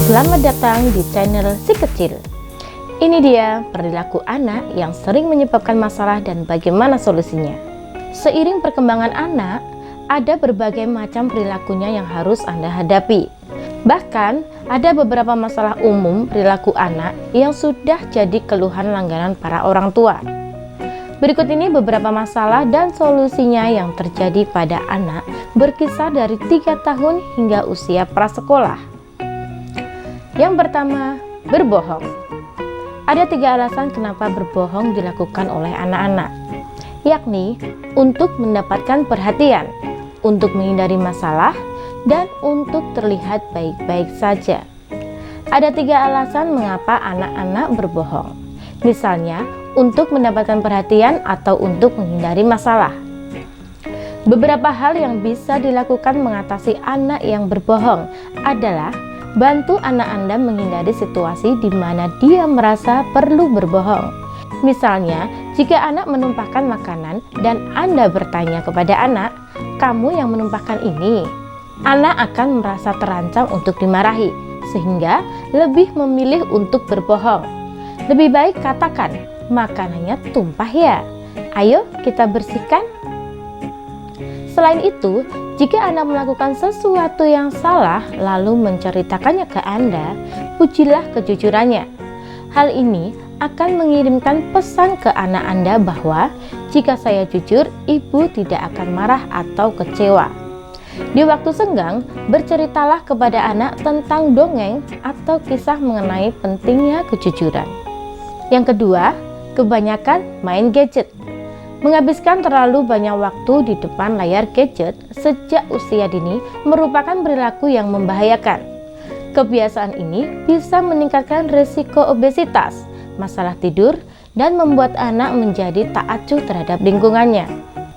Selamat datang di channel Si Kecil. Ini dia perilaku anak yang sering menyebabkan masalah dan bagaimana solusinya. Seiring perkembangan anak, ada berbagai macam perilakunya yang harus Anda hadapi. Bahkan, ada beberapa masalah umum perilaku anak yang sudah jadi keluhan langganan para orang tua. Berikut ini beberapa masalah dan solusinya yang terjadi pada anak berkisar dari 3 tahun hingga usia prasekolah. Yang pertama, berbohong. Ada 3 alasan kenapa berbohong dilakukan oleh anak-anak, yakni untuk mendapatkan perhatian, untuk menghindari masalah, dan untuk terlihat baik-baik saja. Ada 3 alasan mengapa anak-anak berbohong. Misalnya, untuk mendapatkan perhatian atau untuk menghindari masalah. Beberapa hal yang bisa dilakukan mengatasi anak yang berbohong adalah bantu anak Anda menghindari situasi di mana dia merasa perlu berbohong. Misalnya, jika anak menumpahkan makanan dan Anda bertanya kepada anak, "Kamu yang menumpahkan ini?" Anak akan merasa terancam untuk dimarahi, sehingga lebih memilih untuk berbohong. Lebih baik katakan, "Makanannya tumpah ya, ayo kita bersihkan." Selain itu, jika anak melakukan sesuatu yang salah lalu menceritakannya ke Anda, pujilah kejujurannya. Hal ini akan mengirimkan pesan ke anak Anda bahwa jika saya jujur, ibu tidak akan marah atau kecewa. Di waktu senggang, berceritalah kepada anak tentang dongeng atau kisah mengenai pentingnya kejujuran. Yang kedua, kebanyakan main gadget. Menghabiskan terlalu banyak waktu di depan layar gadget sejak usia dini merupakan perilaku yang membahayakan. Kebiasaan ini bisa meningkatkan risiko obesitas, masalah tidur, dan membuat anak menjadi tak acuh terhadap lingkungannya.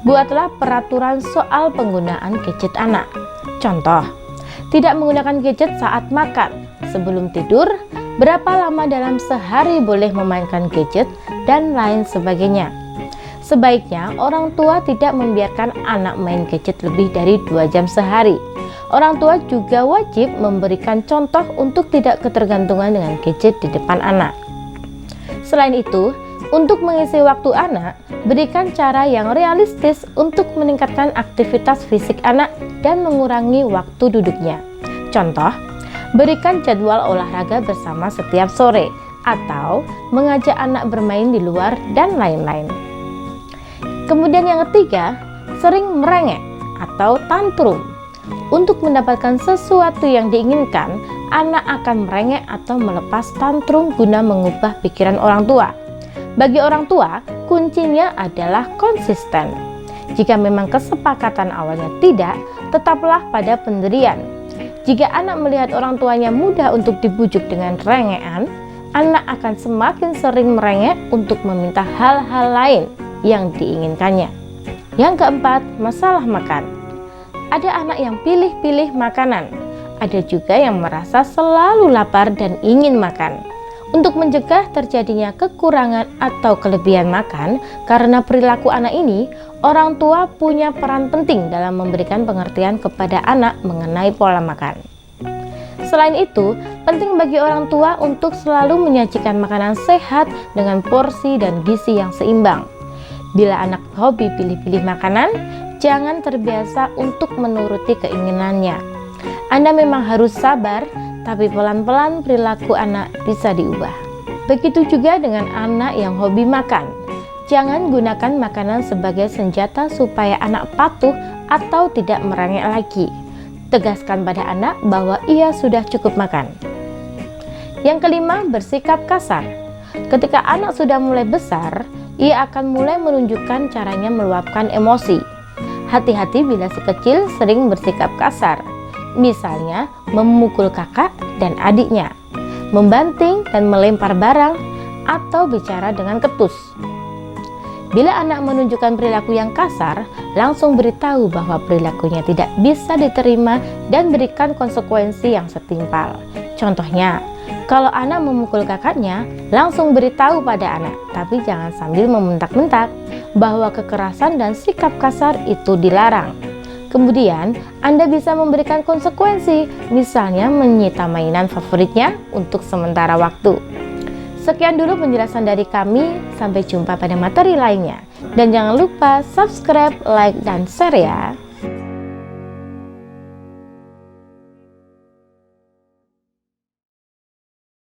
Buatlah peraturan soal penggunaan gadget anak. Contoh, tidak menggunakan gadget saat makan, sebelum tidur, berapa lama dalam sehari boleh memainkan gadget, dan lain sebagainya. Sebaiknya orang tua tidak membiarkan anak main gadget lebih dari 2 jam sehari. Orang tua juga wajib memberikan contoh untuk tidak ketergantungan dengan gadget di depan anak. Selain itu, untuk mengisi waktu anak, berikan cara yang realistis untuk meningkatkan aktivitas fisik anak dan mengurangi waktu duduknya. Contoh, berikan jadwal olahraga bersama setiap sore, atau mengajak anak bermain di luar, dan lain-lain. Kemudian yang ketiga, sering merengek atau tantrum. Untuk mendapatkan sesuatu yang diinginkan, anak akan merengek atau melepas tantrum guna mengubah pikiran orang tua. Bagi orang tua, kuncinya adalah konsisten. Jika memang kesepakatan awalnya tidak, tetaplah pada pendirian. Jika anak melihat orang tuanya mudah untuk dibujuk dengan rengekan, anak akan semakin sering merengek untuk meminta hal-hal lain yang diinginkannya. Yang keempat, masalah makan. Ada anak yang pilih-pilih makanan. Ada juga yang merasa selalu lapar dan ingin makan. Untuk mencegah terjadinya kekurangan atau kelebihan makan karena perilaku anak ini, orang tua punya peran penting dalam memberikan pengertian kepada anak mengenai pola makan. Selain itu, penting bagi orang tua untuk selalu menyajikan makanan sehat dengan porsi dan gizi yang seimbang. Bila anak hobi pilih-pilih makanan, jangan terbiasa untuk menuruti keinginannya. Anda memang harus sabar, tapi pelan-pelan perilaku anak bisa diubah. Begitu juga dengan anak yang hobi makan. Jangan gunakan makanan sebagai senjata supaya anak patuh atau tidak merengek lagi. Tegaskan pada anak bahwa ia sudah cukup makan. Yang kelima, bersikap kasar. Ketika anak sudah mulai besar, ia akan mulai menunjukkan caranya meluapkan emosi. Hati-hati bila si kecil sering bersikap kasar. Misalnya, memukul kakak dan adiknya, membanting dan melempar barang, atau bicara dengan ketus. Bila anak menunjukkan perilaku yang kasar, langsung beritahu bahwa perilakunya tidak bisa diterima dan berikan konsekuensi yang setimpal. Contohnya, kalau anak memukul kakaknya, langsung beritahu pada anak, tapi jangan sambil membentak-bentak bahwa kekerasan dan sikap kasar itu dilarang. Kemudian, Anda bisa memberikan konsekuensi, misalnya menyita mainan favoritnya untuk sementara waktu. Sekian dulu penjelasan dari kami, sampai jumpa pada materi lainnya. Dan jangan lupa subscribe, like, dan share ya.